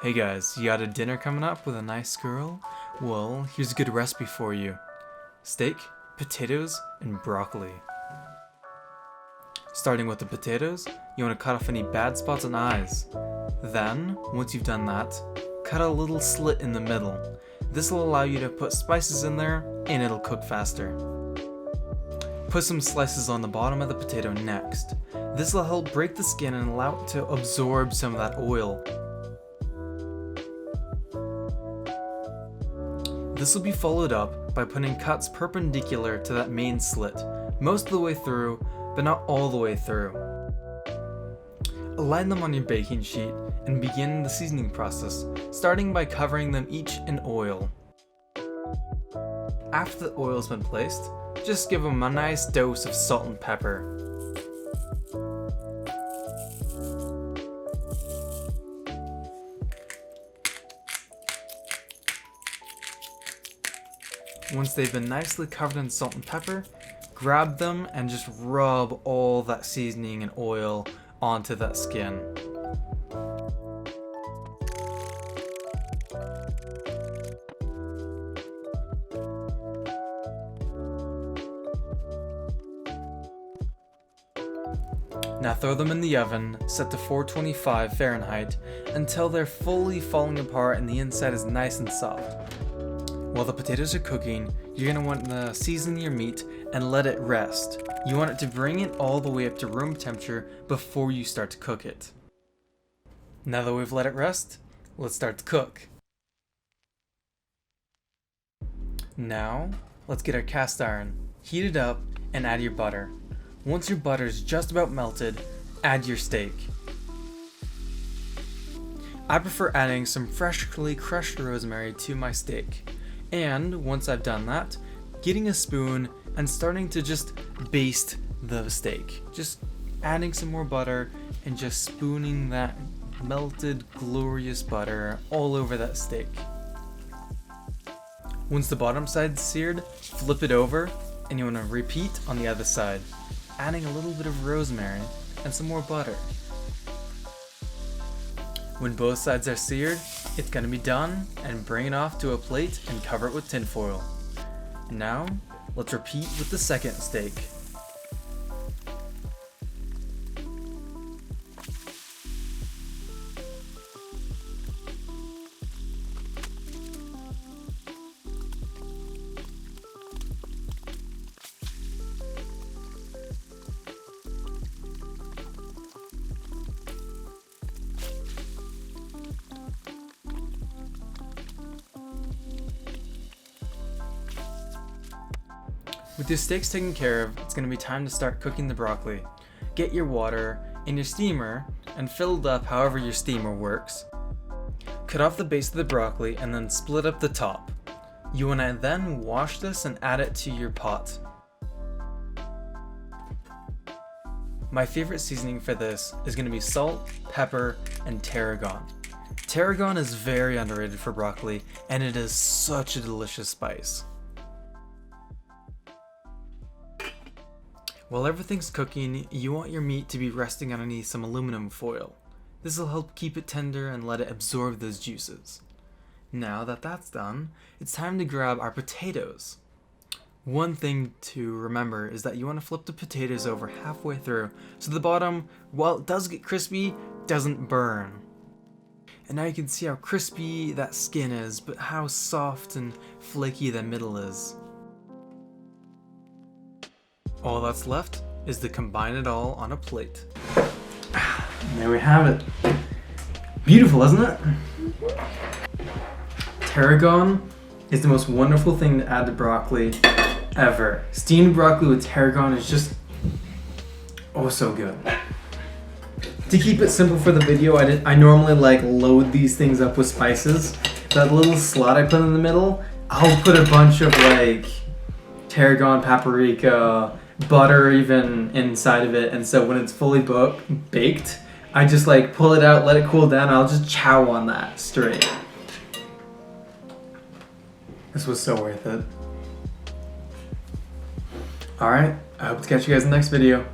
Hey guys, you got a dinner coming up with a nice girl? Well, here's a good recipe for you. Steak, potatoes, and broccoli. Starting with the potatoes, you want to cut off any bad spots and eyes. Then, once you've done that, cut a little slit in the middle. This will allow you to put spices in there, and it'll cook faster. Put some slices on the bottom of the potato next. This will help break the skin and allow it to absorb some of that oil. This will be followed up by putting cuts perpendicular to that main slit, most of the way through, but not all the way through. Align them on your baking sheet and begin the seasoning process, starting by covering them each in oil. After the oil's been placed, just give them a nice dose of salt and pepper. Once they've been nicely covered in salt and pepper, grab them and just rub all that seasoning and oil onto that skin. Now throw them in the oven, set to 425 Fahrenheit, until they're fully falling apart and the inside is nice and soft. While the potatoes are cooking, you're going to want to season your meat and let it rest. You want it to bring it all the way up to room temperature before you start to cook it. Now that we've let it rest, let's start to cook. Now, let's get our cast iron, heat it up, and add your butter. Once your butter is just about melted, add your steak. I prefer adding some freshly crushed rosemary to my steak. And once I've done that, getting a spoon and starting to just baste the steak. Just adding some more butter and just spooning that melted, glorious butter all over that steak. Once the bottom side's seared, flip it over and you want to repeat on the other side, adding a little bit of rosemary and some more butter. When both sides are seared, it's going to be done, and bring it off to a plate and cover it with tinfoil. Now, let's repeat with the second steak. With your steaks taken care of, it's going to be time to start cooking the broccoli. Get your water in your steamer and fill it up however your steamer works. Cut off the base of the broccoli and then split up the top. You want to then wash this and add it to your pot. My favorite seasoning for this is going to be salt, pepper, and tarragon. Tarragon is very underrated for broccoli, and it is such a delicious spice. While everything's cooking, you want your meat to be resting underneath some aluminum foil. This will help keep it tender and let it absorb those juices. Now that that's done, it's time to grab our potatoes. One thing to remember is that you want to flip the potatoes over halfway through, so the bottom, while it does get crispy, doesn't burn. And now you can see how crispy that skin is, but how soft and flaky the middle is. All that's left is to combine it all on a plate. There we have it. Beautiful, isn't it? Tarragon is the most wonderful thing to add to broccoli ever. Steamed broccoli with tarragon is just oh so good. To keep it simple for the video, I normally load these things up with spices. That little slot I put in the middle, I'll put a bunch of tarragon, paprika, butter even inside of it, and so when it's fully baked, I just pull it out, let it cool down, and I'll just chow on that straight. This was so worth it. Alright, I hope to catch you guys in the next video.